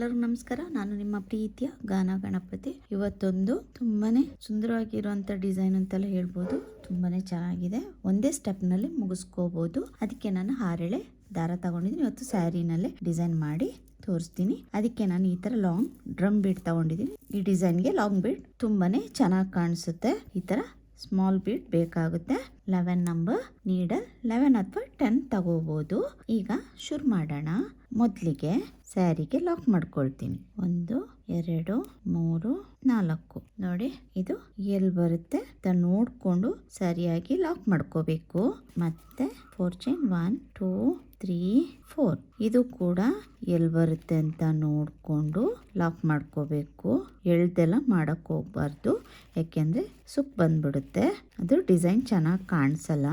ಎಲ್ಲರಿಗೂ ನಮಸ್ಕಾರ. ನಾನು ನಿಮ್ಮ ಪ್ರೀತಿಯ ಗಾನ ಗಣಪತಿ. ಇವತ್ತೊಂದು ತುಂಬಾನೇ ಸುಂದರವಾಗಿರುವಂತ ಡಿಸೈನ್ ಅಂತೆಲ್ಲ ಹೇಳ್ಬೋದು. ತುಂಬಾನೇ ಚೆನ್ನಾಗಿದೆ. ಒಂದೇ ಸ್ಟೆಪ್ ನಲ್ಲಿ ಮುಗಿಸ್ಕೋಬಹುದು. ಅದಕ್ಕೆ ನಾನು ಹಾರೆಳೆ ದಾರ ತಗೊಂಡಿದ್ದೀನಿ. ಇವತ್ತು ಸ್ಯಾರಿನಲ್ಲೇ ಡಿಸೈನ್ ಮಾಡಿ ತೋರಿಸ್ತೀನಿ. ಅದಕ್ಕೆ ನಾನು ಈ ತರ ಲಾಂಗ್ ಡ್ರಮ್ ಬೀಡ್ ತಗೊಂಡಿದ್ದೀನಿ. ಈ ಡಿಸೈನ್ಗೆ ಲಾಂಗ್ ಬೀಡ್ ತುಂಬಾನೇ ಚೆನ್ನಾಗಿ ಕಾಣಿಸುತ್ತೆ. ಈ ತರ ಸ್ಮಾಲ್ ಬೀಡ್ ಬೇಕಾಗುತ್ತೆ. 11 ನಂಬರ್ ನೀಡಲ್ 11 ಅಥವಾ 10 ತಗೋಬಹುದು. ಈಗ ಶುರು ಮಾಡೋಣ. ಮೊದಲಿಗೆ ಸ್ಯಾರಿಗೆ ಲಾಕ್ ಮಾಡ್ಕೊಳ್ತೀನಿ. 1 2 3 4 ನೋಡಿ, ಇದು ಎಲ್ಲಿ ಬರುತ್ತೆ ಅಂತ ನೋಡ್ಕೊಂಡು ಸರಿಯಾಗಿ ಲಾಕ್ ಮಾಡ್ಕೋಬೇಕು. ಮತ್ತೆ 4 ಚೈನ್ 1 2 3 4 ಇದು ಕೂಡ ಎಲ್ಲಿ ಬರುತ್ತೆ ಅಂತ ನೋಡ್ಕೊಂಡು ಲಾಕ್ ಮಾಡ್ಕೋಬೇಕು. ಎಳ್ದೆಲ್ಲ ಮಾಡಕ್ ಹೋಗ್ಬಾರ್ದು, ಯಾಕೆಂದ್ರೆ ಸುಕ್ ಬಂದ್ಬಿಡುತ್ತೆ. ಅದು ಡಿಸೈನ್ ಚೆನ್ನಾಗಿ ಕಾಣಿಸಲ್ಲ.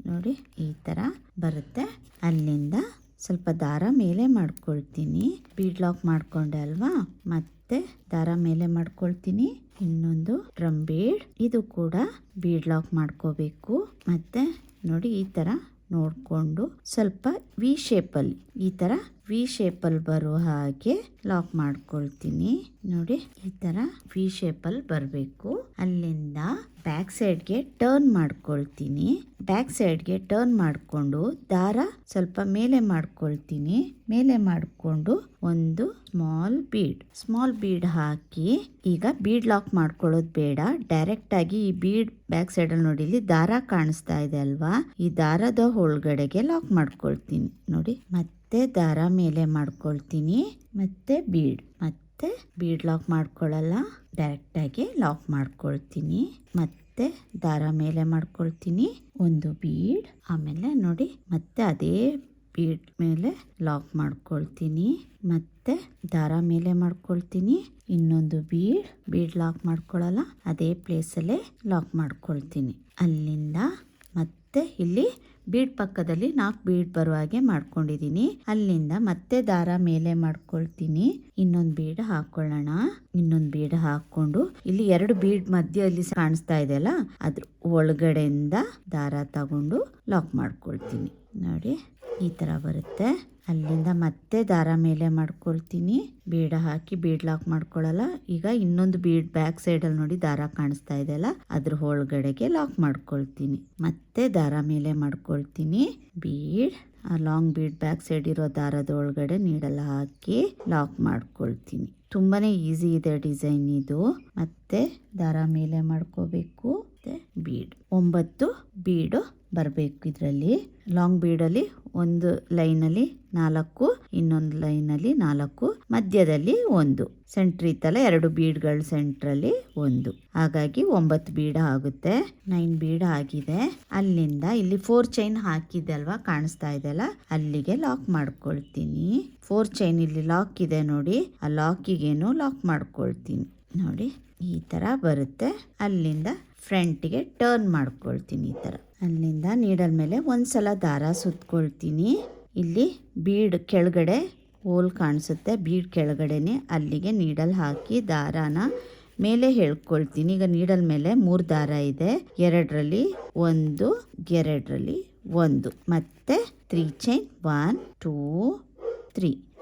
ನೋಡಿ, ಈ ತರ ಬರುತ್ತೆ. ಅಲ್ಲಿಂದ ಸ್ವಲ್ಪ ದಾರ ಮೇಲೆ ಮಾಡ್ಕೊಳ್ತೀನಿ. ಬೀಡ್ ಲಾಕ್ ಮಾಡ್ಕೊಂಡೆ ಅಲ್ವಾ, ಮತ್ತೆ ದಾರ ಮೇಲೆ ಮಾಡ್ಕೊಳ್ತೀನಿ. ಇನ್ನೊಂದು ಡ್ರಮ್ ಬೀಡ್, ಇದು ಕೂಡ ಬೀಡ್ ಲಾಕ್ ಮಾಡ್ಕೋಬೇಕು. ಮತ್ತೆ ನೋಡಿ, ಈ ತರ ನೋಡ್ಕೊಂಡು ಸ್ವಲ್ಪ ವಿ ಶೇಪಲ್ಲಿ, ಈ ತರ ವಿ ಶೇಪಲ್ಲಿ ಬರುವ ಹಾಗೆ ಲಾಕ್ ಮಾಡ್ಕೊಳ್ತೀನಿ. ನೋಡಿ, ಈ ತರ ವಿ ಶೇಪಲ್ಲಿ ಬರಬೇಕು. ಅಲ್ಲಿಂದ ಬ್ಯಾಕ್ ಸೈಡ್ಗೆ ಟರ್ನ್ ಮಾಡ್ಕೊಳ್ತೀನಿ. ಬ್ಯಾಕ್ ಸೈಡ್ಗೆ ಟರ್ನ್ ಮಾಡ್ಕೊಂಡು ದಾರ ಸ್ವಲ್ಪ ಮೇಲೆ ಮಾಡ್ಕೊಳ್ತೀನಿ. ಮೇಲೆ ಮಾಡ್ಕೊಂಡು ಒಂದು ಸ್ಮಾಲ್ ಬೀಡ್ ಹಾಕಿ, ಈಗ ಬೀಡ್ ಲಾಕ್ ಮಾಡ್ಕೊಳ್ಳೋದು ಬೇಡ, ಡೈರೆಕ್ಟ್ ಆಗಿ ಈ ಬೀಡ್ ಬ್ಯಾಕ್ ಸೈಡ್ ಅಲ್ಲಿ ನೋಡಿ, ಇಲ್ಲಿ ದಾರ ಕಾಣಿಸ್ತಾ ಇದೆ ಅಲ್ವಾ, ಈ ದಾರದ ಒಳಗಡೆಗೆ ಲಾಕ್ ಮಾಡ್ಕೊಳ್ತೀನಿ. ನೋಡಿ, ಮತ್ತೆ ದಾರ ಮೇಲೆ ಮಾಡ್ಕೊಳ್ತೀನಿ. ಮತ್ತೆ ಬೀಡ್ ಲಾಕ್ ಮಾಡ್ಕೊಳ್ಳಲ್ಲ, ಡೈರೆಕ್ಟ್ ಆಗಿ ಲಾಕ್ ಮಾಡ್ಕೊಳ್ತೀನಿ. ಮತ್ತೆ ದಾರ ಮೇಲೆ ಮಾಡ್ಕೊಳ್ತೀನಿ, ಒಂದು ಬೀಡ್. ಆಮೇಲೆ ನೋಡಿ, ಮತ್ತೆ ಅದೇ ಬೀಡ್ ಮೇಲೆ ಲಾಕ್ ಮಾಡ್ಕೊಳ್ತೀನಿ. ಮತ್ತೆ ದಾರ ಮೇಲೆ ಮಾಡ್ಕೊಳ್ತೀನಿ. ಇನ್ನೊಂದು ಬೀಡ್ ಲಾಕ್ ಮಾಡ್ಕೊಳ್ಳಲ್ಲ, ಅದೇ ಪ್ಲೇಸಲ್ಲೇ ಲಾಕ್ ಮಾಡ್ಕೊಳ್ತೀನಿ. ಅಲ್ಲಿಂದ ಮತ್ತೆ ಇಲ್ಲಿ ಬೀಡ್ ಪಕ್ಕದಲ್ಲಿ 4 ಬೀಡ್ ಬರುವ ಹಾಗೆ ಮಾಡ್ಕೊಂಡಿದ್ದೀನಿ. ಅಲ್ಲಿಂದ ಮತ್ತೆ ದಾರ ಮೇಲೆ ಮಾಡ್ಕೊಳ್ತೀನಿ. ಇನ್ನೊಂದು ಬೀಡ್ ಹಾಕೊಳ್ಳೋಣ. ಇನ್ನೊಂದು ಬೀಡ್ ಹಾಕೊಂಡು ಇಲ್ಲಿ 2 ಬೀಡ್ ಮಧ್ಯದಲ್ಲಿ ಕಾಣಿಸ್ತಾ ಇದೆ ಅಲ್ಲ, ಅದ್ರ ಒಳಗಡೆಯಿಂದ ದಾರ ತಗೊಂಡು ಲಾಕ್ ಮಾಡ್ಕೊಳ್ತೀನಿ. ನೋಡಿ, ಈ ತರ ಬರುತ್ತೆ. ಅಲ್ಲಿಂದ ಮತ್ತೆ ದಾರ ಮೇಲೆ ಮಾಡ್ಕೊಳ್ತೀನಿ. ಬೀಡ ಹಾಕಿ ಬೀಡ್ ಲಾಕ್ ಮಾಡ್ಕೊಳ್ಳಲ್ಲ. ಈಗ ಇನ್ನೊಂದು ಬೀಡ್ ಬ್ಯಾಕ್ ಸೈಡ್ ಅಲ್ಲಿ ನೋಡಿ ದಾರ ಕಾಣಿಸ್ತಾ ಇದೆ ಅಲ್ಲ, ಅದ್ರ ಒಳಗಡೆಗೆ ಲಾಕ್ ಮಾಡ್ಕೊಳ್ತೀನಿ. ಮತ್ತೆ ದಾರ ಮೇಲೆ ಮಾಡ್ಕೊಳ್ತೀನಿ. Bead long bead back side ಇರೋ ದಾರದ ಒಳಗಡೆ ನೀಡಲ್ ಹಾಕಿ ಲಾಕ್ ಮಾಡ್ಕೊಳ್ತೀನಿ. ತುಂಬಾನೇ ಈಸಿ ಇದೆ ಡಿಸೈನ್ ಇದು. ಮತ್ತೆ ದಾರ ಮೇಲೆ ಮಾಡ್ಕೋಬೇಕು. ಮತ್ತೆ ಬೀಡ್ 9 ಬೀಡು ಬರಬೇಕು. ಇದರಲ್ಲಿ ಲಾಂಗ್ ಬೀಡಲ್ಲಿ ಒಂದು ಲೈನಲ್ಲಿ 4, ಇನ್ನೊಂದು ಲೈನಲ್ಲಿ 4, ಮಧ್ಯದಲ್ಲಿ 1 ಸೆಂಟ್ರ್ ಇತ್ತಲ್ಲ, 2 ಬೀಡ್ಗಳ ಸೆಂಟ್ರಲ್ಲಿ 1, ಹಾಗಾಗಿ 9 ಬೀಡ್ ಆಗುತ್ತೆ. 9 ಬೀಡ್ ಆಗಿದೆ. ಅಲ್ಲಿಂದ ಇಲ್ಲಿ 4 ಚೈನ್ ಹಾಕಿದೆ ಅಲ್ವಾ, ಕಾಣಿಸ್ತಾ ಇದೆ ಅಲ್ಲ, ಅಲ್ಲಿಗೆ ಲಾಕ್ ಮಾಡ್ಕೊಳ್ತೀನಿ. 4 ಚೈನ್ ಇಲ್ಲಿ ಲಾಕ್ ಇದೆ ನೋಡಿ, ಆ ಲಾಕಿಗೇನು ಲಾಕ್ ಮಾಡ್ಕೊಳ್ತೀನಿ. ನೋಡಿ, ಈ ತರ ಬರುತ್ತೆ. ಅಲ್ಲಿಂದ ಫ್ರಂಟ್ಗೆ ಟರ್ನ್ ಮಾಡ್ಕೊಳ್ತೀನಿ. ಈ ತರ ಅಲ್ಲಿಂದ ನೀಡಲ್ ಮೇಲೆ ಒಂದ್ಸಲ ದಾರ ಸುತ್ಕೊಳ್ತೀನಿ. ಇಲ್ಲಿ ಬೀಡ್ ಕೆಳಗಡೆ ಹೋಲ್ ಕಾಣಿಸುತ್ತೆ, ಬೀಡ್ ಕೆಳಗಡೆನೆ, ಅಲ್ಲಿಗೆ ನೀಡಲ್ ಹಾಕಿ ದಾರಾನ ಮೇಲೆ ಹೇಳ್ಕೊಳ್ತೀನಿ. ಈಗ ನೀಡಲ್ ಮೇಲೆ 3 ದಾರ ಇದೆ, 2ರಲ್ಲಿ 1, 2ರಲ್ಲಿ 1, ಮತ್ತೆ 3 ಚೈನ್ 1 2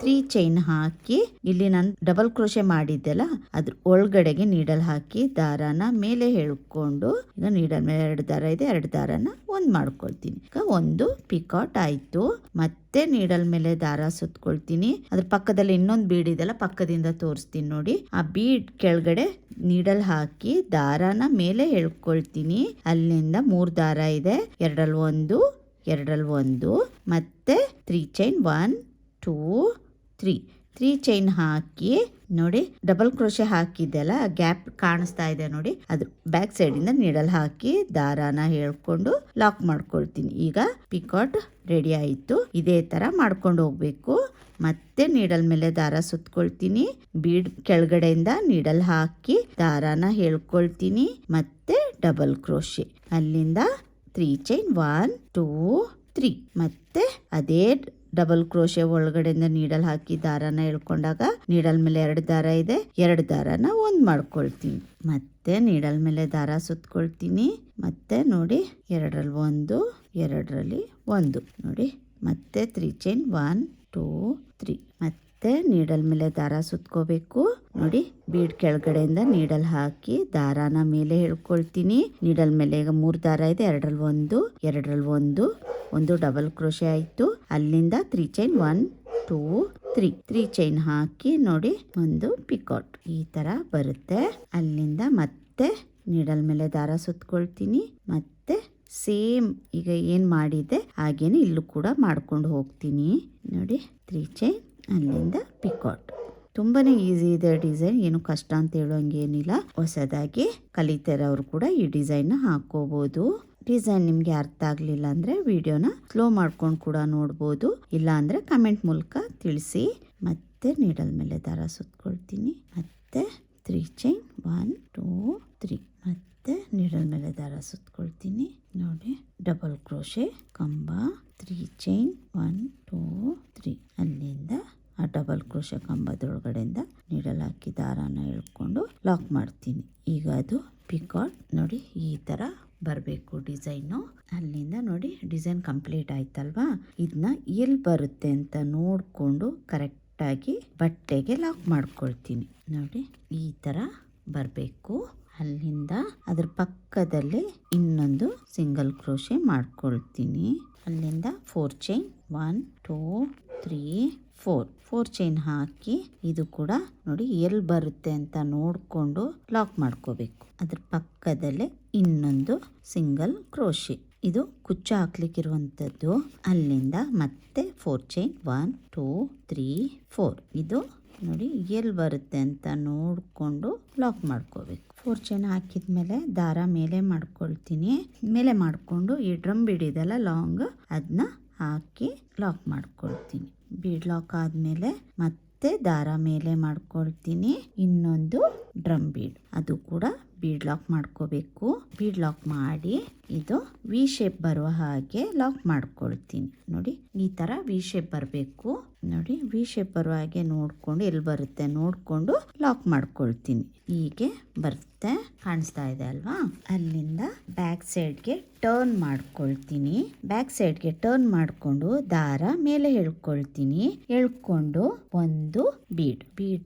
3 ಚೈನ್ ಹಾಕಿ, ಇಲ್ಲಿ ನಾನು ಡಬಲ್ ಕ್ರೋಶೆ ಮಾಡಿದ್ದೆಲ್ಲ ಅದ್ರ ಒಳಗಡೆಗೆ ನೀಡಲ್ ಹಾಕಿ ದಾರಾನ ಮೇಲೆ ಹೇಳ್ಕೊಂಡು, ಈಗ ನೀಡಲ್ ಮೇಲೆ 2 ದಾರ ಇದೆ, 2 ದಾರನ 1 ಮಾಡ್ಕೊಳ್ತೀನಿ. ಈಗ 1 ಪಿಕಾಟ್ ಆಯ್ತು. ಮತ್ತೆ ನೀಡಲ್ ಮೇಲೆ ದಾರ ಸುತ್ಕೊಳ್ತೀನಿ. ಅದ್ರ ಪಕ್ಕದಲ್ಲಿ ಇನ್ನೊಂದು ಬೀಡ್ ಇದೆಲ್ಲ, ಪಕ್ಕದಿಂದ ತೋರಿಸ್ತೀನಿ ನೋಡಿ. ಆ ಬೀಡ್ ಕೆಳಗಡೆ ನೀಡಲ್ ಹಾಕಿ ದಾರಾನ ಮೇಲೆ ಹೇಳ್ಕೊಳ್ತೀನಿ. ಅಲ್ಲಿಂದ 3 ದಾರ ಇದೆ, 2ರಲ್ಲಿ 1, 2ರಲ್ಲಿ 1, ಮತ್ತೆ 3 ಚೈನ್ 1 2 3 ಚೈನ್ ಹಾಕಿ, ನೋಡಿ ಡಬಲ್ ಕ್ರೋಶೆ ಹಾಕಿದ್ದೆಲ್ಲ ಗ್ಯಾಪ್ ಕಾಣಿಸ್ತಾ ಇದೆ ನೋಡಿ, ಅದ್ರ ಬ್ಯಾಕ್ ಸೈಡ್ ಇಂದ ನೀಡಲ್ ಹಾಕಿ ದಾರಾನ ಹೇಳ್ಕೊಂಡು ಲಾಕ್ ಮಾಡ್ಕೊಳ್ತೀನಿ. ಈಗ ಪಿಕಾಟ್ ರೆಡಿ ಆಯಿತು. ಇದೇ ತರ ಮಾಡ್ಕೊಂಡು ಹೋಗ್ಬೇಕು. ಮತ್ತೆ ನೀಡಲ್ ಮೇಲೆ ದಾರ ಸುತ್ಕೊಳ್ತೀನಿ. ಬೀಡ್ ಕೆಳಗಡೆಯಿಂದ ನೀಡಲ್ ಹಾಕಿ ದಾರಾನ ಹೇಳ್ಕೊಳ್ತೀನಿ. ಮತ್ತೆ ಡಬಲ್ ಕ್ರೋಶೆ, ಅಲ್ಲಿಂದ 3 ಚೈನ್ 1 2 3, ಮತ್ತೆ ಅದೇ ಡಬಲ್ ಕ್ರೋಶೆ ಒಳಗಡೆಯಿಂದ ನೀಡಲ್ ಹಾಕಿ ದಾರಾನ ಎಳ್ಕೊಂಡಾಗ ನೀಡಲ್ ಮೇಲೆ 2 ದಾರ ಇದೆ, 2 ದಾರನ 1 ಮಾಡ್ಕೊಳ್ತೀನಿ. ಮತ್ತೆ ನೀಡಲ್ ಮೇಲೆ ದಾರ ಸುತ್ಕೊಳ್ತೀನಿ. ಮತ್ತೆ ನೋಡಿ 2ರಲ್ಲಿ 1 2ರಲ್ಲಿ 1 ನೋಡಿ, ಮತ್ತೆ 3 ಚೈನ್ 1 2 3, ಮತ್ತೆ ಮತ್ತೆ ನೀಡಲ್ ಮೇಲೆ ದಾರ ಸುತ್ಕೋಬೇಕು. ನೋಡಿ, ಬೀಡ್ ಕೆಳಗಡೆಯಿಂದ ನೀಡಲ್ ಹಾಕಿ ದಾರಾನ ಮೇಲೆ ಹೇಳ್ಕೊಳ್ತೀನಿ. ನೀಡಲ್ ಮೇಲೆ ಈಗ 3 ದಾರ ಇದೆ, ಎರಡರಲ್ಲಿ ಒಂದು ಡಬಲ್ ಕ್ರೋಶೆ ಆಯ್ತು. ಅಲ್ಲಿಂದ 3 ಚೈನ್ 1 2 3 ಚೈನ್ ಹಾಕಿ ನೋಡಿ ಒಂದು ಪಿಕಾಟ್ ಈ ತರ ಬರುತ್ತೆ. ಅಲ್ಲಿಂದ ಮತ್ತೆ ನೀಡಲ್ ಮೇಲೆ ದಾರ ಸುತ್ಕೊಳ್ತೀನಿ. ಮತ್ತೆ ಸೇಮ್ ಈಗ ಏನ್ ಮಾಡಿದೆ ಹಾಗೇನೆ ಇಲ್ಲೂ ಕೂಡ ಮಾಡ್ಕೊಂಡು ಹೋಗ್ತೀನಿ. ನೋಡಿ 3 ಚೈನ್, ಅಲ್ಲಿಂದ ಪಿಕಾಟ್. ತುಂಬಾನೇ ಈಸಿ ಇದೆ ಡಿಸೈನ್, ಏನು ಕಷ್ಟ ಅಂತ ಹೇಳೋಂಗೇನಿಲ್ಲ. ಹೊಸದಾಗಿ ಕಲಿತಿರೋರು ಕೂಡ ಈ ಡಿಸೈನ್ ಹಾಕೋಬಹುದು. ಡಿಸೈನ್ ನಿಮ್ಗೆ ಅರ್ಥ ಆಗ್ಲಿಲ್ಲ ಅಂದ್ರೆ ವಿಡಿಯೋನ ಸ್ಲೋ ಮಾಡ್ಕೊಂಡು ಕೂಡ ನೋಡ್ಬೋದು, ಇಲ್ಲ ಅಂದ್ರೆ ಕಮೆಂಟ್ ಮೂಲಕ ತಿಳಿಸಿ. ಮತ್ತೆ ನೀಡಲ್ ಮೇಲೆ ದಾರ ಸುತ್ಕೊಳ್ತೀನಿ. ಮತ್ತೆ 3 ಚೈನ್ 1 2 3 ಮತ್ತೆ ನೀಡಲ್ ಮೇಲೆ ದಾರ ಸುತ್ಕೊಳ್ತೀನಿ. ನೋಡಿ, ಡಬಲ್ ಕ್ರೋಶೆ ಕಂಬ, 3 ಚೈನ್ 1 2 3 ಅಲ್ಲಿಂದ ಆ ಡಬಲ್ ಕ್ರೋಶೆ ಕಂಬದೊಳಗಡೆಯಿಂದ ನೀಡಲ್ ಹಾಕಿ ದಾರಾನ ಎಳ್ಕೊಂಡು ಲಾಕ್ ಮಾಡ್ತೀನಿ. ಈಗ ಅದು ಪಿಕಾಟ್ ನೋಡಿ ಈ ತರ ಬರಬೇಕು ಡಿಸೈನು. ಅಲ್ಲಿಂದ ನೋಡಿ ಡಿಸೈನ್ ಕಂಪ್ಲೀಟ್ ಆಯ್ತಲ್ವಾ. ಇದನ್ನ ಎಲ್ಲಿ ಬರುತ್ತೆ ಅಂತ ನೋಡಿಕೊಂಡು ಕರೆಕ್ಟಾಗಿ ಬಟ್ಟೆಗೆ ಲಾಕ್ ಮಾಡ್ಕೊಳ್ತೀನಿ. ನೋಡಿ ಈ ತರ ಬರಬೇಕು. ಅಲ್ಲಿಂದ ಅದ್ರ ಪಕ್ಕದಲ್ಲಿ ಇನ್ನೊಂದು ಸಿಂಗಲ್ ಕ್ರೋಶೆ ಮಾಡ್ಕೊಳ್ತೀನಿ. ಅಲ್ಲಿಂದ 4 ಚೈನ್ 1 2 3 4 ಚೈನ್ ಹಾಕಿ ಇದು ಕೂಡ ನೋಡಿ ಎಲ್ಲಿ ಬರುತ್ತೆ ಅಂತ ನೋಡಿಕೊಂಡು ಲಾಕ್ ಮಾಡ್ಕೋಬೇಕು. ಅದ್ರ ಪಕ್ಕದಲ್ಲೇ ಇನ್ನೊಂದು ಸಿಂಗಲ್ ಕ್ರೋಶೆ, ಇದು ಕುಚ್ಚು ಹಾಕ್ಲಿಕ್ಕಿರುವಂಥದ್ದು. ಅಲ್ಲಿಂದ ಮತ್ತೆ 4 ಚೈನ್ 1 2 3 4 ಇದು ನೋಡಿ ಎಲ್ಲಿ ಬರುತ್ತೆ ಅಂತ ನೋಡಿಕೊಂಡು ಲಾಕ್ ಮಾಡ್ಕೋಬೇಕು. 4 ಚೈನ್ ಹಾಕಿದ್ಮೇಲೆ ದಾರ ಮೇಲೆ ಮಾಡ್ಕೊಳ್ತೀನಿ. ಮೇಲೆ ಮಾಡಿಕೊಂಡು ಈ ಡ್ರಮ್ ಬೀಡ್ ಇದೆಲ್ಲ ಲಾಂಗ್, ಅದನ್ನ ಹಾಕಿ ಲಾಕ್ ಮಾಡ್ಕೊಳ್ತೀನಿ. ಬೀಡ್ ಲಾಕ್ ಆದಮೇಲೆ ಮತ್ತೆ ದಾರ ಮೇಲೆ ಮಾಡ್ಕೊಳ್ತೀನಿ. ಇನ್ನೊಂದು ಡ್ರಮ್ ಬೀಡ್, ಅದು ಕೂಡ ಬೀಡ್ ಲಾಕ್ ಮಾಡ್ಕೋಬೇಕು. ಬೀಡ್ ಲಾಕ್ ಮಾಡಿ ಇದು ವಿ ಶೇಪ್ ಬರುವ ಹಾಗೆ ಲಾಕ್ ಮಾಡ್ಕೊಳ್ತೀನಿ. ನೋಡಿ ಈ ತರ ವಿ ಶೇಪ್ ಬರಬೇಕು. ನೋಡಿ ವಿ ಶೇಪ್ ಬರುವ ಹಾಗೆ ನೋಡ್ಕೊಂಡು ಎಲ್ಲಿ ಬರುತ್ತೆ ನೋಡ್ಕೊಂಡು ಲಾಕ್ ಮಾಡ್ಕೊಳ್ತೀನಿ. ಹೀಗೆ ಬರುತ್ತೆ, ಕಾಣಿಸ್ತಾ ಇದೆ ಅಲ್ವಾ. ಅಲ್ಲಿಂದ ಬ್ಯಾಕ್ ಸೈಡ್ಗೆ ಟರ್ನ್ ಮಾಡ್ಕೊಳ್ತೀನಿ. ಬ್ಯಾಕ್ ಸೈಡ್ಗೆ ಟರ್ನ್ ಮಾಡ್ಕೊಂಡು ದಾರ ಮೇಲೆ ಎಳ್ಕೊಳ್ತೀನಿ. ಎಳ್ಕೊಂಡು ಒಂದು ಬೀಡ್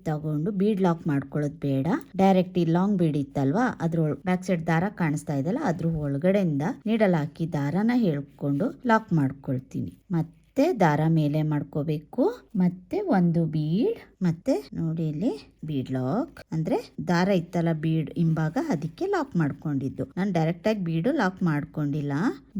ತಗೊಂಡು ಬೀಡ್ ಲಾಕ್ ಮಾಡ್ಕೊಳ್ಳೋದು ಬೇಡ, ಡೈರೆಕ್ಟ್ ಈ ಲಾಂಗ್ ಬೀಡ್ ಇತ್ತಲ್ವಾ ಅದ್ರ ಬ್ಯಾಕ್ ಸೈಡ್ ದಾರ ಕಾಣಿಸ್ತಾ ಇದೆಯಲ್ಲ ಅದ್ರ ಒಳಗಡೆಯಿಂದ ನೀಡಲ್ ಹಾಕಿ ದಾರನ ಎಳ್ಕೊಂಡು ಲಾಕ್ ಮಾಡ್ಕೊಳ್ತೀನಿ. ಮತ್ತೆ ದಾರ ಮೇಲೆ ಮಾಡ್ಕೋಬೇಕು. ಮತ್ತೆ ಒಂದು ಬೀಡ್, ಮತ್ತೆ ನೋಡಿ ಇಲ್ಲಿ ಬೀಡ್ ಲಾಕ್ ಅಂದ್ರೆ ದಾರ ಇತ್ತಲ್ಲ ಬೀಡ್ ಹಿಂಭಾಗ, ಅದಕ್ಕೆ ಲಾಕ್ ಮಾಡ್ಕೊಂಡಿದ್ದು. ನಾನು ಡೈರೆಕ್ಟ್ ಆಗಿ ಬೀಡ್ ಲಾಕ್ ಮಾಡ್ಕೊಂಡಿಲ್ಲ.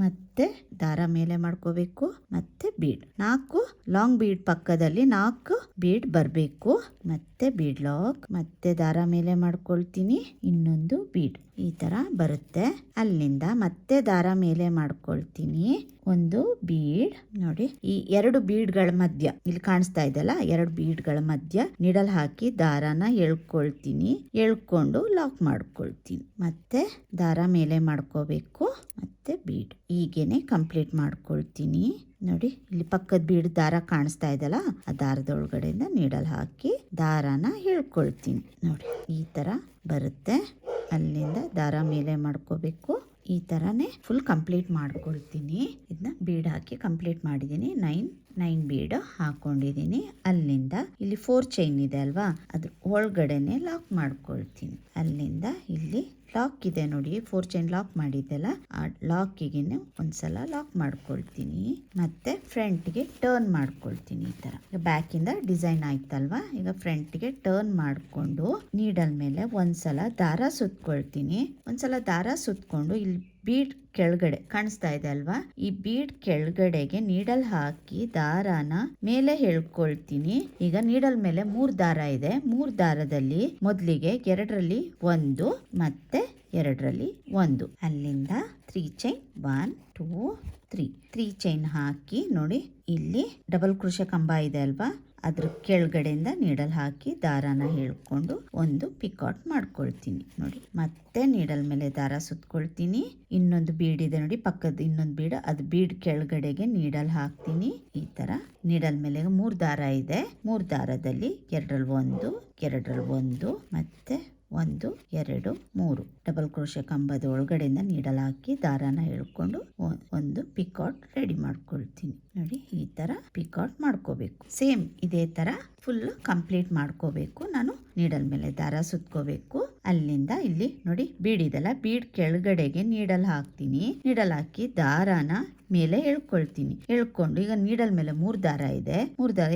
ಮತ್ತೆ ದಾರ ಮೇಲೆ ಮಾಡ್ಕೋಬೇಕು. ಮತ್ತೆ ಬೀಡ್ 4 ಲಾಂಗ್ ಬೀಡ್ ಪಕ್ಕದಲ್ಲಿ 4 ಬೀಡ್ ಬರಬೇಕು. ಮತ್ತೆ ಬೀಡ್ ಲಾಕ್, ಮತ್ತೆ ದಾರ ಮೇಲೆ ಮಾಡ್ಕೊಳ್ತೀನಿ. ಇನ್ನೊಂದು ಬೀಡ್ ಈ ತರ ಬರುತ್ತೆ. ಅಲ್ಲಿಂದ ಮತ್ತೆ ದಾರ ಮೇಲೆ ಮಾಡ್ಕೊಳ್ತೀನಿ. ಒಂದು ಬೀಡ್ ನೋಡಿ, ಈ 2 ಬೀಡ್ಗಳ ಮಧ್ಯ ಇಲ್ಲಿ ಕಾಣಿಸ್ತಾ ಇದೆಯಲ್ಲ, 2 ಬೀಡ್ಗಳ ಮಧ್ಯ ನೀಡಲ್ ಹಾಕಿ ದಾರಾನ ಎಳ್ಕೊಳ್ತೀನಿ. ಎಳ್ಕೊಂಡು ಲಾಕ್ ಮಾಡ್ಕೊಳ್ತೀನಿ. ಮತ್ತೆ ದಾರ ಮೇಲೆ ಮಾಡ್ಕೋಬೇಕು. ಮತ್ತೆ ಬೀಡ್ ಹೀಗೇನೆ ಕಂಪ್ಲೀಟ್ ಮಾಡ್ಕೊಳ್ತೀನಿ. ನೋಡಿ ಇಲ್ಲಿ ಪಕ್ಕದ ಬೀಡ್ ದಾರ ಕಾಣಿಸ್ತಾ ಇದೆಯಲ್ಲ, ಆ ದಾರದೊಳಗಡೆಯಿಂದ ನೀಡಲ್ ಹಾಕಿ ದಾರಾನ ಎಳ್ಕೊಳ್ತೀನಿ. ನೋಡಿ ಈ ತರ ಬರುತ್ತೆ. ಅಲ್ಲಿಂದ ದಾರ ಮೇಲೆ ಮಾಡ್ಕೋಬೇಕು. ಈ ತರಾನೇ ಫುಲ್ ಕಂಪ್ಲೀಟ್ ಮಾಡ್ಕೊಳ್ತೀನಿ. ಇದನ್ನ ಬೀಡ್ ಹಾಕಿ ಕಂಪ್ಲೀಟ್ ಮಾಡಿದ್ದೀನಿ. 9 ಬೀಡ್ ಹಾಕೊಂಡಿದ್ದೀನಿ. ಅಲ್ಲಿಂದ ಇಲ್ಲಿ 4 ಚೈನ್ ಇದೆ ಅಲ್ವಾ, ಅದ್ರ ಒಳಗಡೆನೆ ಲಾಕ್ ಮಾಡ್ಕೊಳ್ತೀನಿ. ಅಲ್ಲಿಂದ ಇಲ್ಲಿ ಲಾಕ್ ಇದೆ ನೋಡಿ, 4 ಚೈನ್ ಲಾಕ್ ಮಾಡಿದ್ದೆಲ್ಲ ಆ ಲಾಕಿಗೆ ಒಂದ್ಸಲ ಲಾಕ್ ಮಾಡ್ಕೊಳ್ತೀನಿ. ಮತ್ತೆ ಫ್ರಂಟ್ಗೆ ಟರ್ನ್ ಮಾಡ್ಕೊಳ್ತೀನಿ. ಈ ತರ ಬ್ಯಾಕ್ ಇಂದ ಡಿಸೈನ್ ಆಯ್ತಲ್ವಾ, ಈಗ ಫ್ರಂಟ್ಗೆ ಟರ್ನ್ ಮಾಡ್ಕೊಂಡು ನೀಡಲ್ ಮೇಲೆ ಒಂದ್ಸಲ ದಾರ ಸುತ್ಕೊಳ್ತೀನಿ. ಒಂದ್ಸಲ ದಾರ ಸುತ್ಕೊಂಡು ಇಲ್ಲಿ ಬೀಡ್ ಕೆಳಗಡೆ ಕಾಣಿಸ್ತಾ ಇದೆ ಅಲ್ವಾ, ಈ ಬೀಡ್ ಕೆಳಗಡೆಗೆ ನೀಡಲ್ ಹಾಕಿ ದಾರಾನ ಮೇಲೆ ಎಳ್ಕೊಳ್ತೀನಿ. ಈಗ ನೀಡಲ್ ಮೇಲೆ 3 ದಾರ ಇದೆ. 3 ದಾರದಲ್ಲಿ ಮೊದಲಿಗೆ 2ರಲ್ಲಿ 1 ಮತ್ತೆ 2ರಲ್ಲಿ 1, ಅಲ್ಲಿಂದ 3 ಚೈನ್ 1 2 3 ಚೈನ್ ಹಾಕಿ ನೋಡಿ ಇಲ್ಲಿ ಡಬಲ್ ಕ್ರೋಶೆ ಕಂಬ ಇದೆ ಅಲ್ವಾ, ಅದ್ರ ಕೆಳಗಡೆಯಿಂದ ನೀಡಲ್ ಹಾಕಿ ದಾರಾನ ಎಳ್ಕೊಂಡು ಒಂದು ಪಿಕಾಟ್ ಮಾಡ್ಕೊಳ್ತೀನಿ. ನೋಡಿ ಮತ್ತೆ ನೀಡಲ್ ಮೇಲೆ ದಾರ ಸುತ್ಕೊಳ್ತೀನಿ. ಇನ್ನೊಂದು ಬೀಡ್ ಇದೆ ನೋಡಿ ಪಕ್ಕದ ಇನ್ನೊಂದು ಬೀಡ್, ಅದು ಬೀಡ್ ಕೆಳಗಡೆಗೆ ನೀಡಲ್ ಹಾಕ್ತೀನಿ. ಈ ತರ ನೀಡಲ್ ಮೇಲೆ 3 ದಾರ ಇದೆ. 3 ದಾರದಲ್ಲಿ 2ರಲ್ಲಿ 1 2ರಲ್ಲಿ 1 ಮತ್ತೆ 1 2 3 ಡಬಲ್ ಕ್ರೋಶೆ ಕಂಬದ ಒಳಗಡೆಯಿಂದ ನೀಡಲ್ ಹಾಕಿ ದಾರಾನ ಎಳ್ಕೊಂಡು ಒಂದು ಪಿಕಾಟ್ ರೆಡಿ ಮಾಡ್ಕೊಳ್ತೀನಿ. ನೋಡಿ ಈ ತರ ಪಿಕಾಟ್ ಮಾಡ್ಕೋಬೇಕು. ಸೇಮ್ ಇದೇ ತರ ಫುಲ್ ಕಂಪ್ಲೀಟ್ ಮಾಡ್ಕೋಬೇಕು. ನಾನು ನೀಡಲ್ ಮೇಲೆ ದಾರ ಸುತ್ಕೋಬೇಕು. ಅಲ್ಲಿಂದ ಇಲ್ಲಿ ನೋಡಿ ಬೀಡಿದಲ್ಲ, ಬೀಡ್ ಕೆಳಗಡೆಗೆ ನೀಡಲ್ ಹಾಕ್ತೀನಿ. ನೀಡಲ್ ಹಾಕಿ ದಾರಾನ ಮೇಲೆ ಎಳ್ಕೊಳ್ತೀನಿ. ಎಳ್ಕೊಂಡು ಈಗ ನೀಡಲ್ ಮೇಲೆ 3 ದಾರ ಇದೆ. 3 ದಾರ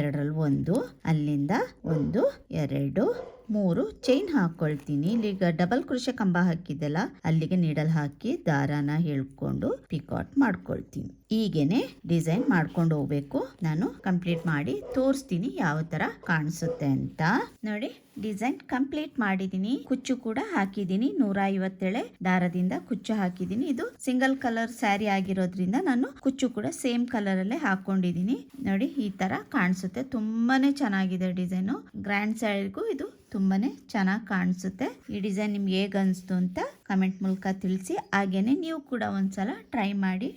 ಎರಡರಲ್ಲಿ ಒಂದು ಅಲ್ಲಿಂದ 1 2 3 ಚೈನ್ ಹಾಕೊಳ್ತೀನಿ. ಇಲ್ಲಿಗ ಡಬಲ್ ಕ್ರೋಶೆ ಕಂಬ ಹಾಕಿದ್ದೆಲ್ಲ ಅಲ್ಲಿಗೆ ನೀಡಲ್ ಹಾಕಿ ದಾರಾನ ಎಳ್ಕೊಂಡು ಪಿಕಾಟ್ ಮಾಡ್ಕೊಳ್ತೀನಿ. ಹೀಗೇನೆ ಡಿಸೈನ್ ಮಾಡ್ಕೊಂಡು ಹೋಗ್ಬೇಕು. ನಾನು ಕಂಪ್ಲೀಟ್ ಮಾಡಿ ತೋರಿಸ್ತೀನಿ ಯಾವ ತರ ಕಾಣಿಸುತ್ತೆ ಅಂತ. ನೋಡಿ ಡಿಸೈನ್ ಕಂಪ್ಲೀಟ್ ಮಾಡಿದೀನಿ. ಕುಚ್ಚು ಕೂಡ ಹಾಕಿದೀನಿ. 157 ದಾರದಿಂದ ಕುಚ್ಚು ಹಾಕಿದೀನಿ. ಇದು ಸಿಂಗಲ್ ಕಲರ್ ಸ್ಯಾರಿ ಆಗಿರೋದ್ರಿಂದ ನಾನು ಕುಚ್ಚು ಕೂಡ ಸೇಮ್ ಕಲರ್ ಅಲ್ಲೇ ಹಾಕೊಂಡಿದೀನಿ. ನೋಡಿ ಈ ತರ ಕಾಣಿಸುತ್ತೆ. ತುಂಬಾನೇ ಚೆನ್ನಾಗಿದೆ ಡಿಸೈನು. ಗ್ರ್ಯಾಂಡ್ ಸ್ಯಾರಿಗೂ ಇದು ತುಂಬಾನೇ ಚೆನ್ನಾಗಿ ಕಾಣಿಸುತ್ತೆ. ಈ ಡಿಸೈನ್ ನಿಮ್ಗೆ ಹೇಗೆ ಅನಿಸ್ತು ಅಂತ ಕಮೆಂಟ್ ಮೂಲಕ ತಿಳಿಸಿ. ಹಾಗೇನೆ ನೀವು ಕೂಡ ಒಂದ್ಸಲ ಟ್ರೈ ಮಾಡಿ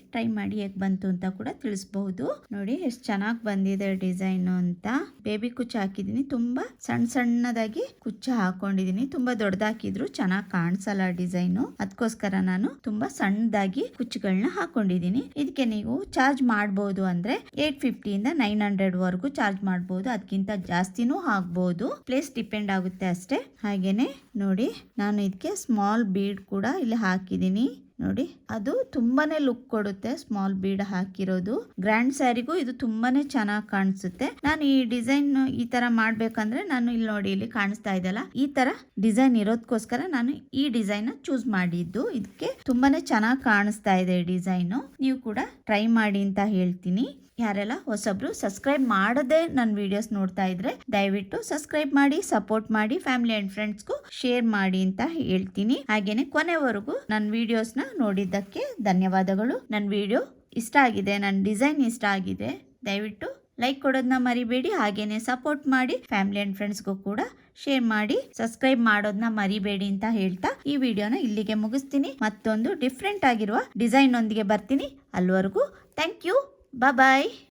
ಹೇಗೆ ಬಂತು ಅಂತ ಕೂಡ ತಿಳಿಸಬಹುದು. ನೋಡಿ ಎಷ್ಟು ಚೆನ್ನಾಗಿ ಬಂದಿದೆ ಡಿಸೈನ್ ಅಂತ. ಬೇಬಿ ಕುಚ್ಚು ಹಾಕಿದೀನಿ. ತುಂಬಾ ಸಣ್ಣದಾಗಿ ಕುಚ್ಚು ಹಾಕೊಂಡಿದೀನಿ. ತುಂಬಾ ದೊಡ್ಡದಾಕಿದ್ರು ಚೆನ್ನಾಗಿ ಕಾಣಿಸಲ್ಲ ಡಿಸೈನು. ಅದಕ್ಕೋಸ್ಕರ ನಾನು ತುಂಬಾ ಸಣ್ಣದಾಗಿ ಕುಚ್ಚುಗಳನ್ನ ಹಾಕೊಂಡಿದೀನಿ. ಇದಕ್ಕೆ ನೀವು ಚಾರ್ಜ್ ಮಾಡಬಹುದು ಅಂದ್ರೆ 850 ಇಂದ 900 ವರೆಗೂ ಚಾರ್ಜ್ ಮಾಡಬಹುದು. ಅದಕ್ಕಿಂತ ಜಾಸ್ತಿನೂ ಆಗ್ಬಹುದು. ಪ್ಲೇಸ್ ಡಿಪೆಂಡ್ ಆಗುತ್ತೆ ಅಷ್ಟೇ. ಹಾಗೇನೆ ನೋಡಿ ನಾನು ಇದಕ್ಕೆ ಸ್ಮಾಲ್ ಬೀಡ್ ಕೂಡ ಇಲ್ಲಿ ಹಾಕಿದೀನಿ. ನೋಡಿ ಅದು ತುಂಬಾನೇ ಲುಕ್ ಕೊಡುತ್ತೆ. ಸ್ಮಾಲ್ ಬೀಡ್ ಹಾಕಿರೋದು ಗ್ರ್ಯಾಂಡ್ ಸ್ಯಾರಿಗೂ ಇದು ತುಂಬಾನೇ ಚೆನ್ನಾಗಿ ಕಾಣಿಸುತ್ತೆ. ನಾನು ಈ ಡಿಸೈನ್ ಈ ತರ ಮಾಡ್ಬೇಕಂದ್ರೆ ನಾನು ಇಲ್ಲಿ ನೋಡಿ ಇಲ್ಲಿ ಕಾಣಿಸ್ತಾ ಇದೆಲ್ಲ ಈ ತರ ಡಿಸೈನ್ ಇರೋದಕ್ಕೋಸ್ಕರ ನಾನು ಈ ಡಿಸೈನ್ ಚೂಸ್ ಮಾಡಿದ್ದು. ಇದಕ್ಕೆ ತುಂಬಾನೇ ಚೆನ್ನಾಗಿ ಕಾಣಿಸ್ತಾ ಇದೆ ಡಿಸೈನ್. ನೀವು ಕೂಡ ಟ್ರೈ ಮಾಡಿ ಅಂತ ಹೇಳ್ತೀನಿ. ಯಾರೆಲ್ಲ ಹೊಸಬ್ರು ಸಬ್ಸ್ಕ್ರೈಬ್ ಮಾಡದೆ ನನ್ನ ವಿಡಿಯೋಸ್ ನೋಡ್ತಾ ಇದ್ರೆ ದಯವಿಟ್ಟು ಸಬ್ಸ್ಕ್ರೈಬ್ ಮಾಡಿ, ಸಪೋರ್ಟ್ ಮಾಡಿ, ಫ್ಯಾಮಿಲಿ ಅಂಡ್ ಫ್ರೆಂಡ್ಸ್ಗೂ ಶೇರ್ ಮಾಡಿ ಅಂತ ಹೇಳ್ತೀನಿ. ಹಾಗೇನೆ ಕೊನೆವರೆಗೂ ನನ್ನ ವಿಡಿಯೋಸ್ನ ನೋಡಿದ್ದಕ್ಕೆ ಧನ್ಯವಾದಗಳು. ನನ್ನ ವಿಡಿಯೋ ಇಷ್ಟ ಆಗಿದೆ, ನನ್ನ ಡಿಸೈನ್ ಇಷ್ಟ ಆಗಿದೆ, ದಯವಿಟ್ಟು ಲೈಕ್ ಕೊಡೋದನ್ನ ಮರಿಬೇಡಿ. ಹಾಗೇನೆ ಸಪೋರ್ಟ್ ಮಾಡಿ, ಫ್ಯಾಮಿಲಿ ಅಂಡ್ ಫ್ರೆಂಡ್ಸ್ಗೂ ಕೂಡ ಶೇರ್ ಮಾಡಿ, ಸಬ್ಸ್ಕ್ರೈಬ್ ಮಾಡೋದನ್ನ ಮರಿಬೇಡಿ ಅಂತ ಹೇಳ್ತಾ ಈ ವಿಡಿಯೋನ ಇಲ್ಲಿಗೆ ಮುಗಿಸ್ತೀನಿ. ಮತ್ತೊಂದು ಡಿಫ್ರೆಂಟ್ ಆಗಿರುವ ಡಿಸೈನ್ ಒಂದಿಗೆ ಬರ್ತೀನಿ. ಅಲ್ಲಿವರೆಗೂ ಥ್ಯಾಂಕ್ ಯು. Bye bye.